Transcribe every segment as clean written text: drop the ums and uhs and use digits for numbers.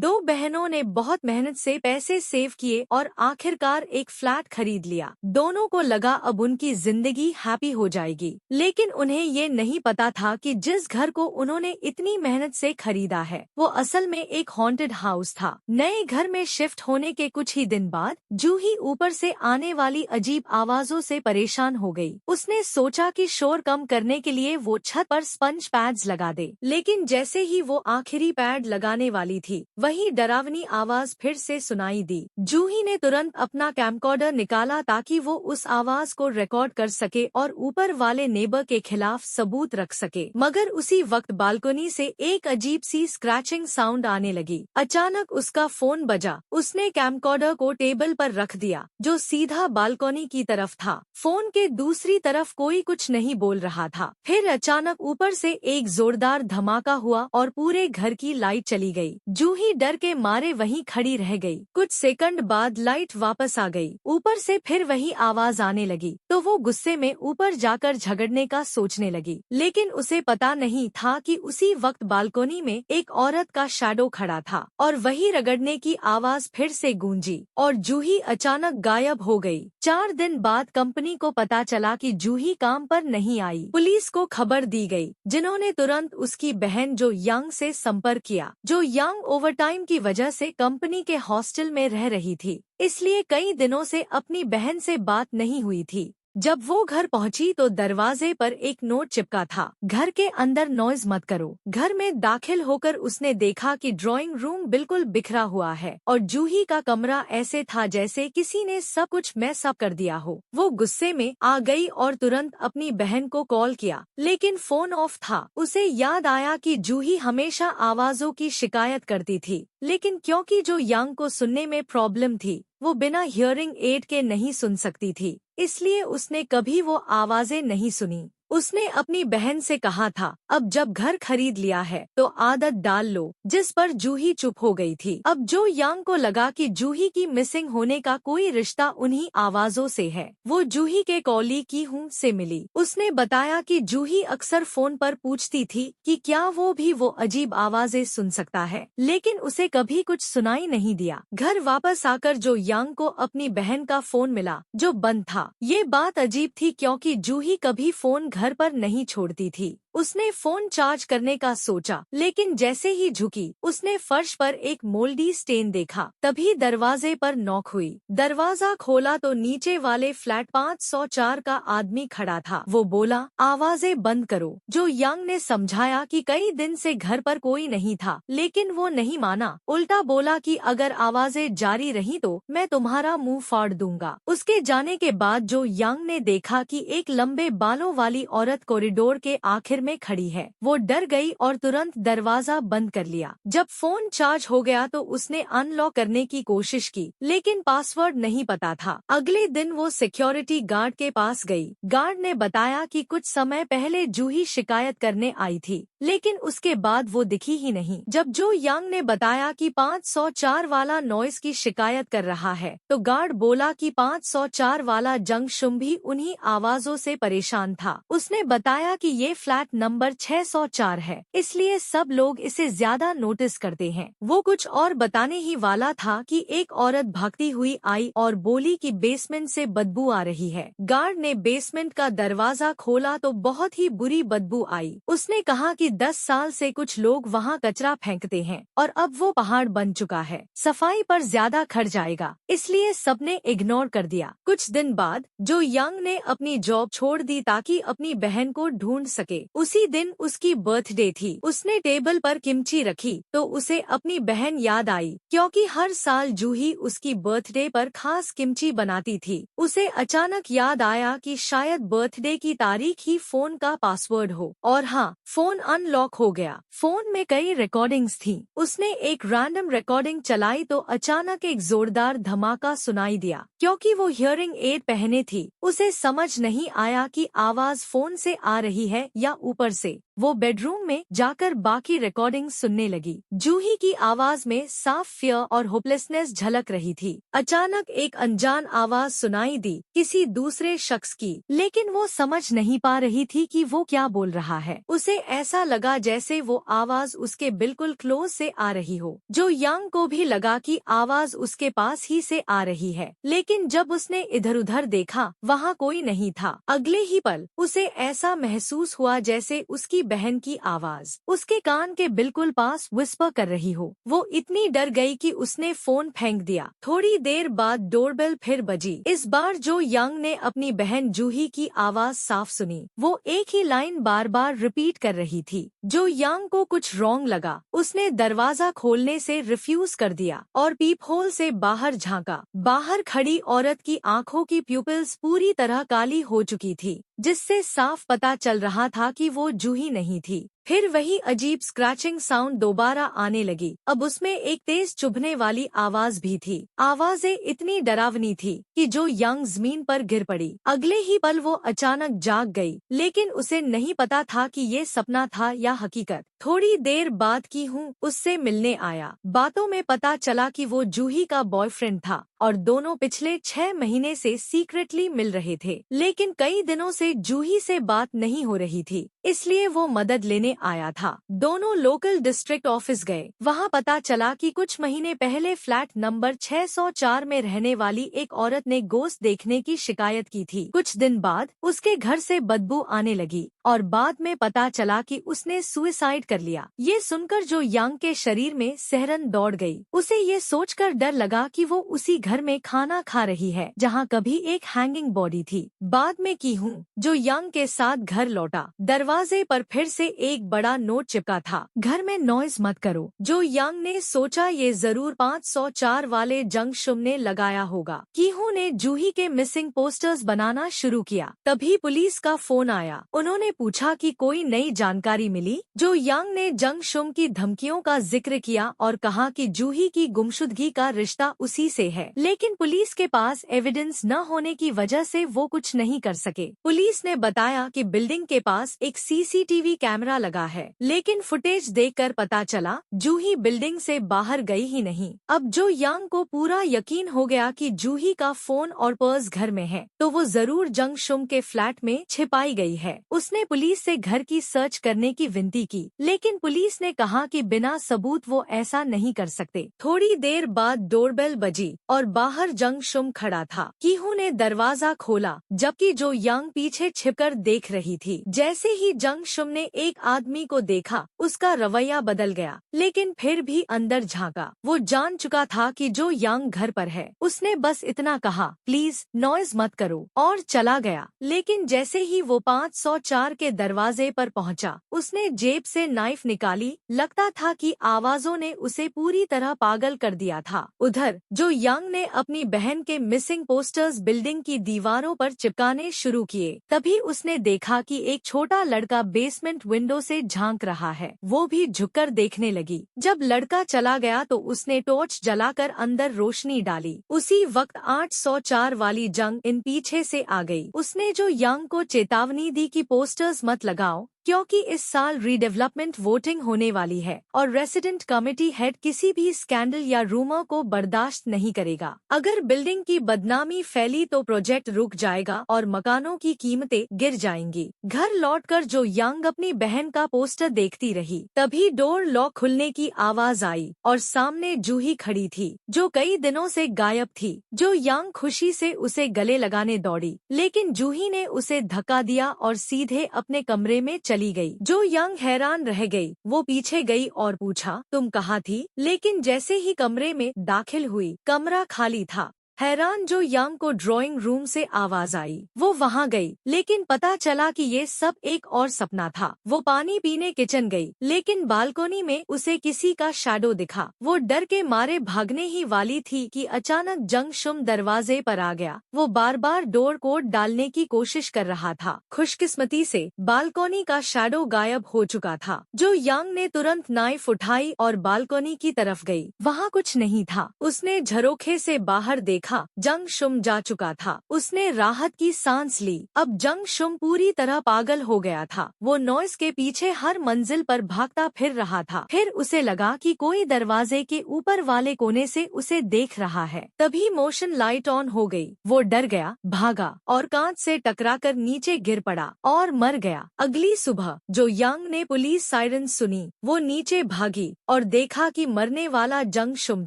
दो बहनों ने बहुत मेहनत से पैसे सेव किए और आखिरकार एक फ्लैट खरीद लिया। दोनों को लगा अब उनकी जिंदगी हैप्पी हो जाएगी, लेकिन उन्हें ये नहीं पता था कि जिस घर को उन्होंने इतनी मेहनत से खरीदा है वो असल में एक हॉन्टेड हाउस था। नए घर में शिफ्ट होने के कुछ ही दिन बाद जूही ऊपर से आने वाली अजीब आवाजों से परेशान हो गई। उसने सोचा कि शोर कम करने के लिए वो छत पर स्पंज पैड्स लगा दे, लेकिन जैसे ही वो आखिरी पैड लगाने वाली थी वही डरावनी आवाज फिर से सुनाई दी। जूही ने तुरंत अपना कैमकॉर्डर निकाला ताकि वो उस आवाज को रिकॉर्ड कर सके और ऊपर वाले नेबर के खिलाफ सबूत रख सके। मगर उसी वक्त बालकनी से एक अजीब सी स्क्रैचिंग साउंड आने लगी। अचानक उसका फोन बजा। उसने कैमकॉर्डर को टेबल पर रख दिया जो सीधा बालकनी की तरफ था। फोन के दूसरी तरफ कोई कुछ नहीं बोल रहा था। फिर अचानक ऊपर से एक जोरदार धमाका हुआ और पूरे घर की लाइट चली गई। जूही डर के मारे वहीं खड़ी रह गई। कुछ सेकंड बाद लाइट वापस आ गई। ऊपर से फिर वही आवाज आने लगी तो वो गुस्से में ऊपर जाकर झगड़ने का सोचने लगी, लेकिन उसे पता नहीं था कि उसी वक्त बालकनी में एक औरत का शैडो खड़ा था और वही रगड़ने की आवाज फिर से गूंजी और जूही अचानक गायब हो गई। 4 दिन बाद कंपनी को पता चला कि जूही काम पर नहीं आई। पुलिस को खबर दी गई, जिन्होंने तुरंत उसकी बहन जो यांग से संपर्क किया। जो यांग ओवरटाइम की वजह से कंपनी के हॉस्टल में रह रही थी, इसलिए कई दिनों से अपनी बहन से बात नहीं हुई थी। जब वो घर पहुंची तो दरवाजे पर एक नोट चिपका था, घर के अंदर नॉइज मत करो। घर में दाखिल होकर उसने देखा कि ड्राइंग रूम बिल्कुल बिखरा हुआ है और जूही का कमरा ऐसे था जैसे किसी ने सब कुछ मैस अप कर दिया हो। वो गुस्से में आ गई और तुरंत अपनी बहन को कॉल किया, लेकिन फोन ऑफ था। उसे याद आया कि जूही हमेशा आवाजों की शिकायत करती थी, लेकिन क्योंकि जो यांग को सुनने में प्रॉब्लम थी वो बिना हियरिंग एड के नहीं सुन सकती थी, इसलिए उसने कभी वो आवाजें नहीं सुनी। उसने अपनी बहन से कहा था, अब जब घर खरीद लिया है तो आदत डाल लो, जिस पर जूही चुप हो गई थी। अब जो यांग को लगा कि जूही की मिसिंग होने का कोई रिश्ता उन्हीं आवाजों से है। वो जूही के कॉलीग की हूँ से मिली। उसने बताया कि जूही अक्सर फोन पर पूछती थी कि क्या वो भी वो अजीब आवाजें सुन सकता है, लेकिन उसे कभी कुछ सुनाई नहीं दिया। घर वापस आकर जो यांग को अपनी बहन का फोन मिला जो बंद था। ये बात अजीब थी क्योंकि जूही कभी फोन घर पर नहीं छोड़ती थी। उसने फोन चार्ज करने का सोचा, लेकिन जैसे ही झुकी उसने फर्श पर एक मोल्डी स्टेन देखा। तभी दरवाजे पर नॉक हुई। दरवाजा खोला तो नीचे वाले फ्लैट 504 का आदमी खड़ा था। वो बोला, आवाजें बंद करो। जो यांग ने समझाया कि कई दिन से घर पर कोई नहीं था, लेकिन वो नहीं माना। उल्टा बोला कि अगर आवाजें जारी रही तो मैं तुम्हारा मुंह फाड़ दूंगा। उसके जाने के बाद जो यांग ने देखा कि एक लंबे बालों वाली औरत कॉरिडोर के आखिर में खड़ी है। वो डर गई और तुरंत दरवाजा बंद कर लिया। जब फोन चार्ज हो गया तो उसने अनलॉक करने की कोशिश की, लेकिन पासवर्ड नहीं पता था। अगले दिन वो सिक्योरिटी गार्ड के पास गई। गार्ड ने बताया कि कुछ समय पहले जूही शिकायत करने आई थी, लेकिन उसके बाद वो दिखी ही नहीं। जब जो यांग ने बताया कि 504 वाला नॉइस की शिकायत कर रहा है, तो गार्ड बोला कि 504 वाला जंगशुम भी उन्हीं आवाजों से परेशान था। उसने बताया कि ये फ्लैट नंबर 604 है, इसलिए सब लोग इसे ज्यादा नोटिस करते हैं। वो कुछ और बताने ही वाला था कि एक औरत भागती हुई आई और बोली कि बेसमेंट से बदबू आ रही है। गार्ड ने बेसमेंट का दरवाजा खोला तो बहुत ही बुरी बदबू आई। उसने कहा कि 10 साल से कुछ लोग वहाँ कचरा फेंकते हैं और अब वो पहाड़ बन चुका है, सफाई पर ज्यादा खर्च जाएगा, इसलिए सबने इग्नोर कर दिया। कुछ दिन बाद जो यांग ने अपनी जॉब छोड़ दी ताकि अपनी बहन को ढूंढ सके। उसी दिन उसकी बर्थडे थी। उसने टेबल पर किमची रखी तो उसे अपनी बहन याद आई, क्योंकि हर साल जूही उसकी बर्थडे पर खास किमची बनाती थी। उसे अचानक याद आया कि शायद बर्थडे की तारीख ही फोन का पासवर्ड हो। और हाँ, फोन अनलॉक हो गया। फोन में कई रिकॉर्डिंग्स थी। उसने एक रैंडम रिकॉर्डिंग चलाई तो अचानक एक जोरदार धमाका सुनाई दिया। क्योंकि वो हियरिंग एड पहने थी, उसे समझ नहीं आया कि आवाज फोन से आ रही है या ऊपर से। वो बेडरूम में जाकर बाकी रिकॉर्डिंग सुनने लगी। जूही की आवाज में साफ फियर और होपलेसनेस झलक रही थी। अचानक एक अनजान आवाज सुनाई दी, किसी दूसरे शख्स की, लेकिन वो समझ नहीं पा रही थी कि वो क्या बोल रहा है। उसे ऐसा लगा जैसे वो आवाज उसके बिल्कुल क्लोज से आ रही हो। जो यांग को भी लगा कि आवाज उसके पास ही से आ रही है, लेकिन जब उसने इधर उधर देखा वहाँ कोई नहीं था। अगले ही पल उसे ऐसा महसूस हुआ जैसे उसकी बहन की आवाज उसके कान के बिल्कुल पास विस्पर कर रही हो। वो इतनी डर गई कि उसने फोन फेंक दिया। थोड़ी देर बाद डोरबेल फिर बजी। इस बार जो यांग ने अपनी बहन जूही की आवाज साफ सुनी। वो एक ही लाइन बार बार रिपीट कर रही थी। जो यांग को कुछ रॉन्ग लगा। उसने दरवाजा खोलने से रिफ्यूज कर दिया और पीप होल से बाहर झांका। बाहर खड़ी औरत की आंखों की प्यूपिल्स पूरी तरह काली हो चुकी थी, जिससे साफ पता चल रहा था कि वो जूही नहीं थी। फिर वही अजीब स्क्रैचिंग साउंड दोबारा आने लगी। अब उसमें एक तेज चुभने वाली आवाज भी थी। आवाजें इतनी डरावनी थी कि जो यांग जमीन पर गिर पड़ी। अगले ही पल वो अचानक जाग गई, लेकिन उसे नहीं पता था कि ये सपना था या हकीकत। थोड़ी देर बाद की हूँ उससे मिलने आया। बातों में पता चला कि वो जूही का बॉयफ्रेंड था और दोनों पिछले 6 महीने से सीक्रेटली मिल रहे थे, लेकिन कई दिनों से जूही से बात नहीं हो रही थी, इसलिए वो मदद लेने आया था। दोनों लोकल डिस्ट्रिक्ट ऑफिस गए। वहाँ पता चला कि कुछ महीने पहले फ्लैट नंबर 604 में रहने वाली एक औरत ने गोश्त देखने की शिकायत की थी। कुछ दिन बाद उसके घर से बदबू आने लगी और बाद में पता चला कि उसने सुसाइड कर लिया। ये सुनकर जो यांग के शरीर में सिहरन दौड़ गई। उसे ये सोचकर डर लगा कि वो उसी घर में खाना खा रही है जहाँ कभी एक हैंगिंग बॉडी थी। बाद में की हूँ जो यांग के साथ घर लौटा। दरवाजे पर फिर से एक बड़ा नोट चिपका था, घर में नॉइज मत करो। जो यांग ने सोचा ये जरूर 504 वाले जंग शुम ने लगाया होगा। कीहू ने जूही के मिसिंग पोस्टर्स बनाना शुरू किया। तभी पुलिस का फोन आया। उन्होंने पूछा कि कोई नई जानकारी मिली। जो यांग ने जंग शुम की धमकियों का जिक्र किया और कहा कि जूही की गुमशुदगी का रिश्ता उसी से है, लेकिन पुलिस के पास एविडेंस न होने की वजह से वो कुछ नहीं कर सके। पुलिस ने बताया कि बिल्डिंग के पास एक सीसीटीवी कैमरा लगा है, लेकिन फुटेज देखकर पता चला जूही बिल्डिंग से बाहर गई ही नहीं। अब जो यांग को पूरा यकीन हो गया कि जूही का फोन और पर्स घर में है, तो वो जरूर जंग शुम के फ्लैट में छिपाई गई है। उसने पुलिस से घर की सर्च करने की विनती की, लेकिन पुलिस ने कहा कि बिना सबूत वो ऐसा नहीं कर सकते। थोड़ी देर बाद डोरबेल बजी और बाहर जंग शुम खड़ा था। कीहू ने दरवाजा खोला, जबकि जो यांग पीछे छिपकर देख रही थी। जैसे ही जंग शुम ने एक आदमी को देखा, उसका रवैया बदल गया, लेकिन फिर भी अंदर झांका। वो जान चुका था कि जो यांग घर पर है। उसने बस इतना कहा, प्लीज नॉइज मत करो, और चला गया। लेकिन जैसे ही वो 504 के दरवाजे पर पहुंचा, उसने जेब से नाइफ निकाली। लगता था कि आवाजों ने उसे पूरी तरह पागल कर दिया था। उधर जो यांग ने अपनी बहन के मिसिंग पोस्टर्स बिल्डिंग की दीवारों पर चिपकाने शुरू किए। तभी उसने देखा कि एक छोटा लड़का बेसमेंट विंडो से झांक रहा है। वो भी झुककर देखने लगी। जब लड़का चला गया तो उसने टॉर्च जलाकर अंदर रोशनी डाली। उसी वक्त 804 वाली जंग इन पीछे से आ गई। उसने जो यांग को चेतावनी दी कि पोस्टर्स मत लगाओ, क्योंकि इस साल रीडेवलपमेंट वोटिंग होने वाली है और रेसिडेंट कमेटी हेड किसी भी स्कैंडल या रूमर को बर्दाश्त नहीं करेगा। अगर बिल्डिंग की बदनामी फैली तो प्रोजेक्ट रुक जाएगा और मकानों की कीमतें गिर जाएंगी। घर लौटकर जो यांग अपनी बहन का पोस्टर देखती रही। तभी डोर लॉक खुलने की आवाज आई और सामने जूही खड़ी थी, जो कई दिनों से गायब थी। जो यांग खुशी से उसे गले लगाने दौड़ी, लेकिन जूही ने उसे धक्का दिया और सीधे अपने कमरे में चली गई। जो यांग हैरान रह गई। वो पीछे गई और पूछा, तुम कहाँ थी? लेकिन जैसे ही कमरे में दाखिल हुई, कमरा खाली था। हैरान जो यांग को ड्राइंग रूम से आवाज आई। वो वहाँ गई, लेकिन पता चला कि ये सब एक और सपना था। वो पानी पीने किचन गई, लेकिन बालकोनी में उसे किसी का शैडो दिखा। वो डर के मारे भागने ही वाली थी कि अचानक जंग शुम दरवाजे पर आ गया। वो बार बार डोर कोड डालने की कोशिश कर रहा था। खुशकिस्मती से बालकोनी का शैडो गायब हो चुका था। जो यांग ने तुरंत नाइफ उठाई और बालकोनी की तरफ गई। वहाँ कुछ नहीं था। उसने झरोखे से बाहर देखा देखा जंग शुम जा चुका था। उसने राहत की सांस ली। अब जंग शुम पूरी तरह पागल हो गया था। वो नॉइस के पीछे हर मंजिल पर भागता फिर रहा था। फिर उसे लगा कि कोई दरवाजे के ऊपर वाले कोने से उसे देख रहा है। तभी मोशन लाइट ऑन हो गई। वो डर गया, भागा और कांच से टकराकर नीचे गिर पड़ा और मर गया। अगली सुबह जो यांग ने पुलिस सायरन सुनी, वो नीचे भागी और देखा कि मरने वाला जंग शुम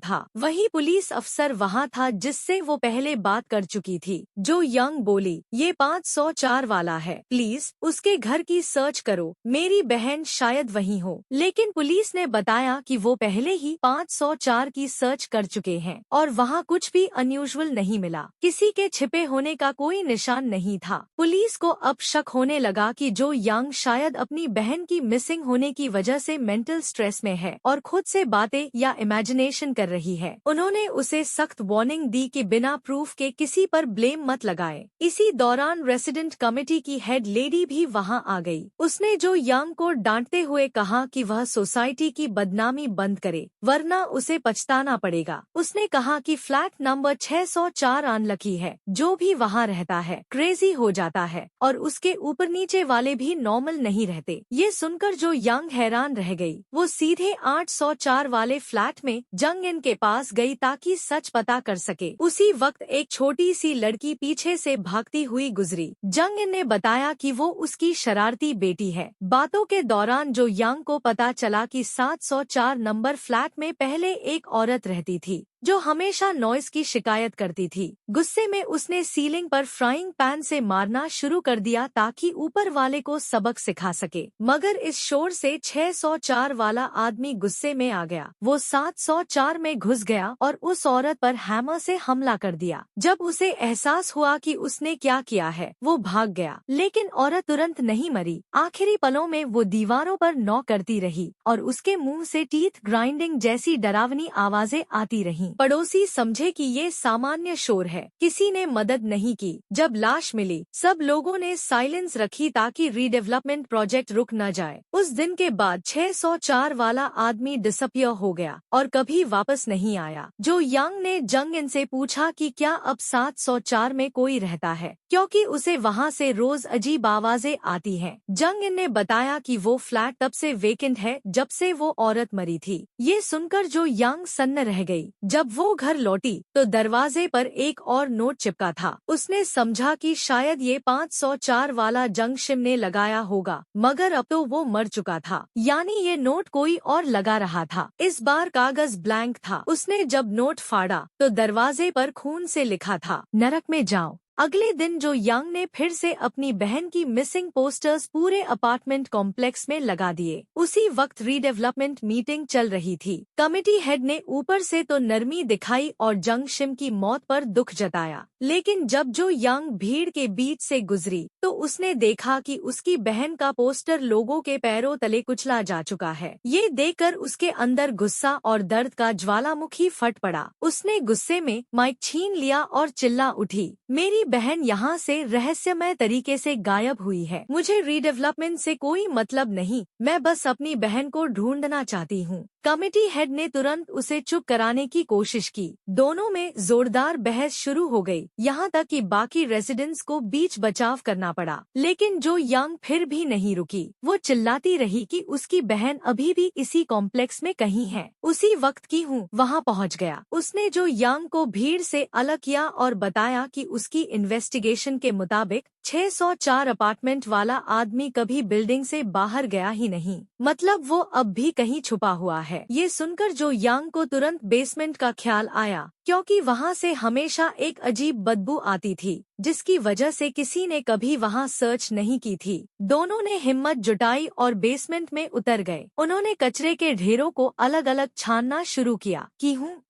था। वही पुलिस अफसर वहाँ था जिससे वो पहले बात कर चुकी थी। जो यांग बोली, ये 504 वाला है, प्लीज उसके घर की सर्च करो, मेरी बहन शायद वहीं हो। लेकिन पुलिस ने बताया कि वो पहले ही 504 की सर्च कर चुके हैं और वहाँ कुछ भी अनयूजुअल नहीं मिला। किसी के छिपे होने का कोई निशान नहीं था। पुलिस को अब शक होने लगा कि जो यांग शायद अपनी बहन की मिसिंग होने की वजह से मेंटल स्ट्रेस में है और खुद से बातें या इमेजिनेशन कर रही है। उन्होंने उसे सख्त वार्निंग दी कि बिना प्रूफ के किसी पर ब्लेम मत लगाए। इसी दौरान रेसिडेंट कमेटी की हेड लेडी भी वहां आ गई। उसने जो यांग को डांटते हुए कहा कि वह सोसाइटी की बदनामी बंद करे, वरना उसे पछताना पड़ेगा। उसने कहा कि फ्लैट नंबर 604 अनलकी है, जो भी वहाँ रहता है क्रेजी हो जाता है और उसके ऊपर नीचे वाले भी नॉर्मल नहीं रहते। ये सुनकर जो यांग हैरान रह गई। वो सीधे 804 वाले फ्लैट में जंग इन के पास गई ताकि सच पता कर सके। उसी वक्त एक छोटी सी लड़की पीछे से भागती हुई गुजरी। जंग इन ने बताया कि वो उसकी शरारती बेटी है। बातों के दौरान जो यांग को पता चला कि 704 नंबर फ्लैट में पहले एक औरत रहती थी जो हमेशा नॉइस की शिकायत करती थी। गुस्से में उसने सीलिंग पर फ्राइंग पैन से मारना शुरू कर दिया ताकि ऊपर वाले को सबक सिखा सके। मगर इस शोर से 604 वाला आदमी गुस्से में आ गया। वो 704 में घुस गया और उस औरत पर हैमर से हमला कर दिया। जब उसे एहसास हुआ कि उसने क्या किया है, वो भाग गया। लेकिन औरत तुरंत नहीं मरी। आखिरी पलों में वो दीवारों पर नॉ करती रही और उसके मुंह से टीथ ग्राइंडिंग जैसी डरावनी आवाजें आती रहीं। पड़ोसी समझे कि ये सामान्य शोर है। किसी ने मदद नहीं की। जब लाश मिली, सब लोगों ने साइलेंस रखी ताकि रीडेवलपमेंट प्रोजेक्ट रुक न जाए। उस दिन के बाद 604 वाला आदमी डिसअपियर हो गया और कभी वापस नहीं आया। जो यांग ने जंग इन से पूछा कि क्या अब 704 में कोई रहता है, क्योंकि उसे वहाँ से रोज अजीब आवाजें आती हैं। जंग इन ने बताया कि वो फ्लैट तब से वेकेंट है जब से वो औरत मरी थी। ये सुनकर जो यांग सन्न रह गई। जब वो घर लौटी तो दरवाजे पर एक और नोट चिपका था। उसने समझा कि शायद ये 504 वाला जंग शिम ने लगाया होगा, मगर अब तो वो मर चुका था। यानी ये नोट कोई और लगा रहा था। इस बार कागज ब्लैंक था। उसने जब नोट फाड़ा तो दरवाजे पर खून से लिखा था, नरक में जाओ। अगले दिन जो यांग ने फिर से अपनी बहन की मिसिंग पोस्टर्स पूरे अपार्टमेंट कॉम्प्लेक्स में लगा दिए। उसी वक्त रीडेवलपमेंट मीटिंग चल रही थी। कमेटी हेड ने ऊपर से तो नरमी दिखाई और जंग शिम की मौत पर दुख जताया, लेकिन जब जो यांग भीड़ के बीच से गुजरी तो उसने देखा कि उसकी बहन का पोस्टर लोगों के पैरों तले कुचला जा चुका है। ये देखकर उसके अंदर गुस्सा और दर्द का ज्वालामुखी फट पड़ा। उसने गुस्से में माइक छीन लिया और चिल्ला उठी, मेरी बहन यहाँ से रहस्यमय तरीके से गायब हुई है। मुझे रीडेवलपमेंट से कोई मतलब नहीं, मैं बस अपनी बहन को ढूंढना चाहती हूँ। कमेटी हेड ने तुरंत उसे चुप कराने की कोशिश की। दोनों में जोरदार बहस शुरू हो गई, यहाँ तक कि बाकी रेजिडेंट्स को बीच बचाव करना पड़ा। लेकिन जो यांग फिर भी नहीं रुकी। वो चिल्लाती रही कि उसकी बहन अभी भी इसी कॉम्प्लेक्स में कहीं है। उसी वक्त की हूँ वहाँ पहुँच गया। उसने जो यांग को भीड़ से अलग किया और बताया कि उसकी इन्वेस्टिगेशन के मुताबिक 604 अपार्टमेंट वाला आदमी कभी बिल्डिंग से बाहर गया ही नहीं, मतलब वो अब भी कहीं छुपा हुआ है। ये सुनकर जो यांग को तुरंत बेसमेंट का ख्याल आया, क्योंकि वहाँ से हमेशा एक अजीब बदबू आती थी, जिसकी वजह से किसी ने कभी वहाँ सर्च नहीं की थी। दोनों ने हिम्मत जुटाई और बेसमेंट में उतर गए। उन्होंने कचरे के ढेरों को अलग अलग छानना शुरू किया।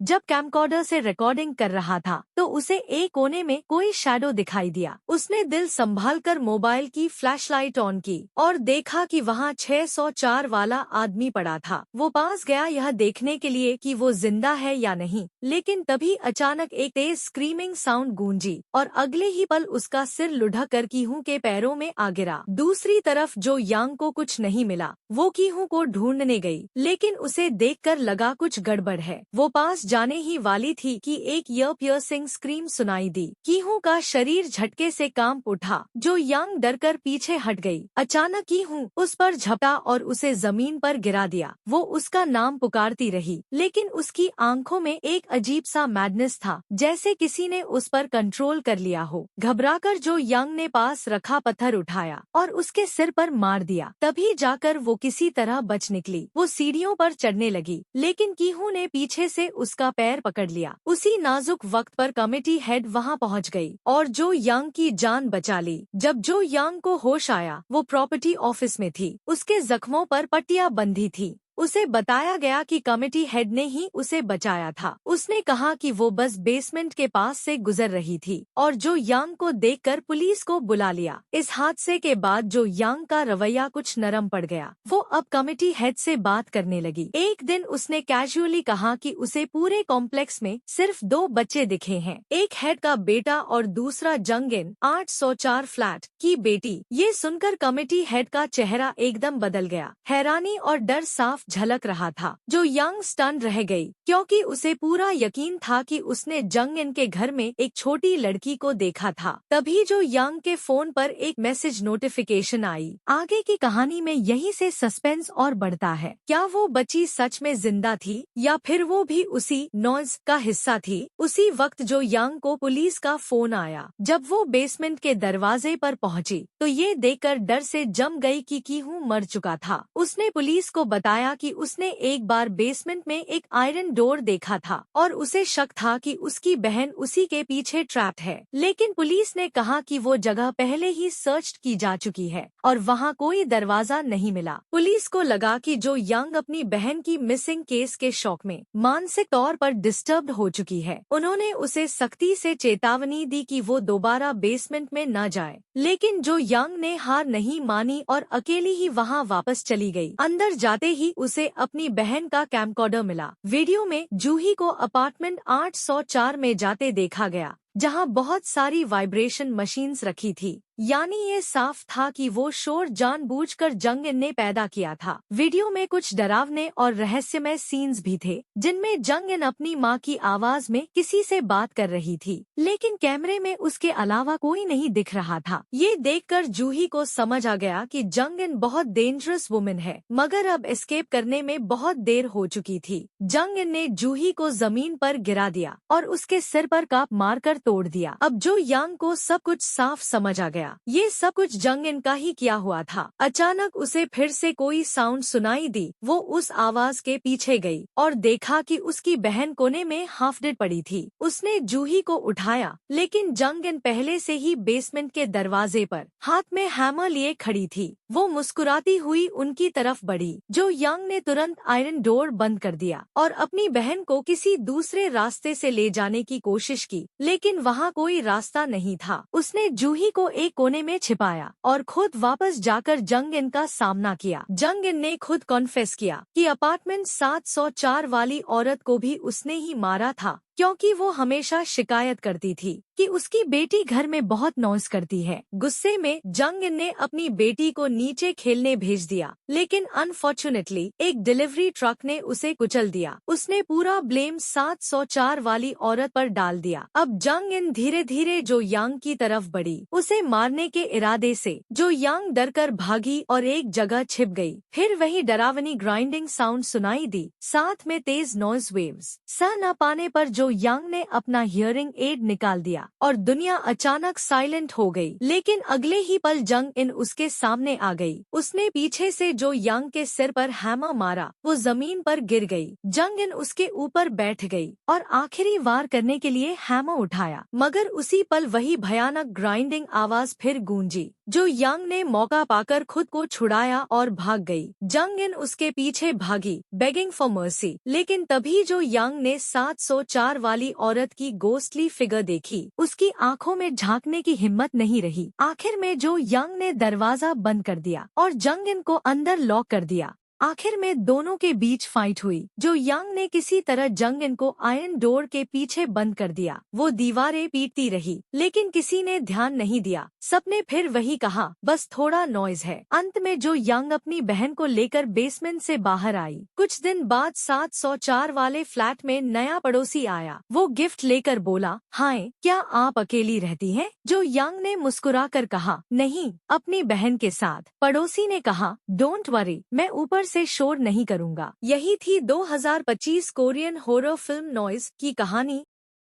जब कैमकॉर्डर से रिकॉर्डिंग कर रहा था तो उसे एक कोने में कोई शैडो दिखाई दिया। उसने दिल संभालकर मोबाइल की फ्लैशलाइट ऑन की और देखा कि वहाँ 604 वाला आदमी पड़ा था। वो पास गया यह देखने के लिए कि वो जिंदा है या नहीं, लेकिन तभी तभी अचानक एक तेज स्क्रीमिंग साउंड गूंजी और अगले ही पल उसका सिर लुढ़क कर कीहू के पैरों में आ गिरा। दूसरी तरफ जो यांग को कुछ नहीं मिला। वो कीहू को ढूंढने गई, लेकिन उसे देखकर लगा कुछ गड़बड़ है। वो पास जाने ही वाली थी कि एक ईयर पियर्सिंग स्क्रीम सुनाई दी। कीहू का शरीर झटके से कांप उठा। जो यांग डरकर पीछे हट गई। अचानक कीहू उस पर झपटा और उसे जमीन पर गिरा दिया। वो उसका नाम पुकारती रही, लेकिन उसकी आंखों में एक अजीब सा मैडनेस था, जैसे किसी ने उस पर कंट्रोल कर लिया हो। घबराकर जो यांग ने पास रखा पत्थर उठाया और उसके सिर पर मार दिया। तभी जाकर वो किसी तरह बच निकली। वो सीढ़ियों पर चढ़ने लगी, लेकिन कीहू ने पीछे से उसका पैर पकड़ लिया। उसी नाजुक वक्त पर कमेटी हेड वहां पहुंच गई और जो यांग की जान बचा ली। जब जो यांग को होश आया, वो प्रॉपर्टी ऑफिस में थी। उसके जख्मों पर पट्टियां बंधी थी। उसे बताया गया कि कमेटी हेड ने ही उसे बचाया था। उसने कहा कि वो बस बेसमेंट के पास से गुजर रही थी और जो यांग को देखकर पुलिस को बुला लिया। इस हादसे के बाद जो यांग का रवैया कुछ नरम पड़ गया। वो अब कमेटी हेड से बात करने लगी। एक दिन उसने कैजुअली कहा कि उसे पूरे कॉम्प्लेक्स में सिर्फ 2 बच्चे दिखे हैं, एक हेड का बेटा और दूसरा जंगिन 804 फ्लैट की बेटी। ये सुनकर कमेटी हेड का चेहरा एकदम बदल गया। हैरानी और डर साफ झलक रहा था। जो यांग स्टन रह गई, क्योंकि उसे पूरा यकीन था कि उसने जंगिन के घर में एक छोटी लड़की को देखा था। तभी जो यांग के फोन पर एक मैसेज नोटिफिकेशन आई। आगे की कहानी में यहीं से सस्पेंस और बढ़ता है। क्या वो बच्ची सच में जिंदा थी या फिर वो भी उसी नॉइज का हिस्सा थी? उसी वक्त जो यांग को पुलिस का फोन आया। जब वो बेसमेंट के दरवाजे पर पहुंची तो ये देखकर डर से जम गई कि कीहू मर चुका था। उसने पुलिस को बताया कि उसने एक बार बेसमेंट में एक आयरन डोर देखा था और उसे शक था कि उसकी बहन उसी के पीछे ट्रैप्ड है। लेकिन पुलिस ने कहा कि वो जगह पहले ही सर्च की जा चुकी है और वहाँ कोई दरवाजा नहीं मिला। पुलिस को लगा कि जो यांग अपनी बहन की मिसिंग केस के शौक में मानसिक तौर पर डिस्टर्ब्ड हो चुकी है। उन्होंने उसे सख्ती से चेतावनी दी कि वो दोबारा बेसमेंट में न जाए, लेकिन जो यांग ने हार नहीं मानी और अकेली ही वहाँ वापस चली गई। अंदर जाते ही उसे अपनी बहन का कैमकॉर्डर मिला। वीडियो में जूही को अपार्टमेंट 804 में जाते देखा गया, जहां बहुत सारी वाइब्रेशन मशीन्स रखी थी। यानी ये साफ था कि वो शोर जानबूझकर जंगिन ने पैदा किया था। वीडियो में कुछ डरावने और रहस्यमय सीन्स भी थे, जिनमें जंगिन अपनी मां की आवाज में किसी से बात कर रही थी, लेकिन कैमरे में उसके अलावा कोई नहीं दिख रहा था। ये देखकर जूही को समझ आ गया कि जंगिन बहुत डेंजरस वुमेन है, मगर अब एस्केप करने में बहुत देर हो चुकी थी। जंगिन ने जूही को जमीन पर गिरा दिया और उसके सिर पर काप मारकर तोड़ दिया। अब जो यांग को सब कुछ साफ समझ आ गया। ये सब कुछ जंगिन का ही किया हुआ था। अचानक उसे फिर से कोई साउंड सुनाई दी। वो उस आवाज के पीछे गई और देखा कि उसकी बहन कोने में हाफ डेड पड़ी थी। उसने जूही को उठाया, लेकिन जंगिन पहले से ही बेसमेंट के दरवाजे पर हाथ में हैमर लिए खड़ी थी। वो मुस्कुराती हुई उनकी तरफ बढ़ी। जो यांग ने तुरंत आयरन डोर बंद कर दिया और अपनी बहन को किसी दूसरे रास्ते से ले जाने की कोशिश की, लेकिन वहाँ कोई रास्ता नहीं था। उसने जूही को एक कोने में छिपाया और खुद वापस जाकर जंगिन का सामना किया। जंगिन ने खुद कॉन्फेस किया कि अपार्टमेंट 704 वाली औरत को भी उसने ही मारा था, क्योंकि वो हमेशा शिकायत करती थी कि उसकी बेटी घर में बहुत नॉइज करती है। गुस्से में जंगिन ने अपनी बेटी को नीचे खेलने भेज दिया, लेकिन अनफॉर्चुनेटली एक डिलीवरी ट्रक ने उसे कुचल दिया। उसने पूरा ब्लेम 704 वाली औरत पर डाल दिया। अब जंगिन धीरे धीरे जो यांग की तरफ बढ़ी, उसे मारने के इरादे से। जो यांग डरकर भागी और एक जगह छिप गई। फिर वही डरावनी ग्राइंडिंग साउंड सुनाई दी, साथ में तेज नॉइज वेव्स। सह न पाने पर जो यांग ने अपना हियरिंग एड निकाल दिया और दुनिया अचानक साइलेंट हो गई। लेकिन अगले ही पल जंगिन उसके सामने आ गई। उसने पीछे से जो यांग के सिर पर हैमर मारा। वो जमीन पर गिर गई। जंगिन उसके ऊपर बैठ गई और आखिरी वार करने के लिए हैमर उठाया, मगर उसी पल वही भयानक ग्राइंडिंग आवाज फिर गूंजी। जो यांग ने मौका पाकर खुद को छुड़ाया और भाग गई। जंगिन उसके पीछे भागी, बेगिंग फॉर मर्सी, लेकिन तभी जो यांग ने 704 वाली औरत की गोस्टली फिगर देखी। उसकी आंखों में झांकने की हिम्मत नहीं रही। आखिर में जो यांग ने दरवाजा बंद कर दिया और जंगिन को अंदर लॉक कर दिया। आखिर में दोनों के बीच फाइट हुई। जो यांग ने किसी तरह जंग इन को आयरन डोर के पीछे बंद कर दिया। वो दीवारें पीटती रही, लेकिन किसी ने ध्यान नहीं दिया। सबने फिर वही कहा, बस थोड़ा नॉइज है। अंत में जो यांग अपनी बहन को लेकर बेसमेंट से बाहर आई। कुछ दिन बाद 704 वाले फ्लैट में नया पड़ोसी आया। वो गिफ्ट लेकर बोला, हाय, क्या आप अकेली रहती हैं? जो यांग ने मुस्कुराकर कहा, नहीं, अपनी बहन के साथ। पड़ोसी ने कहा, डोंट वरी, मैं ऊपर से शोर नहीं करूंगा। यही थी 2025 कोरियन हॉरर फिल्म नॉइज की कहानी।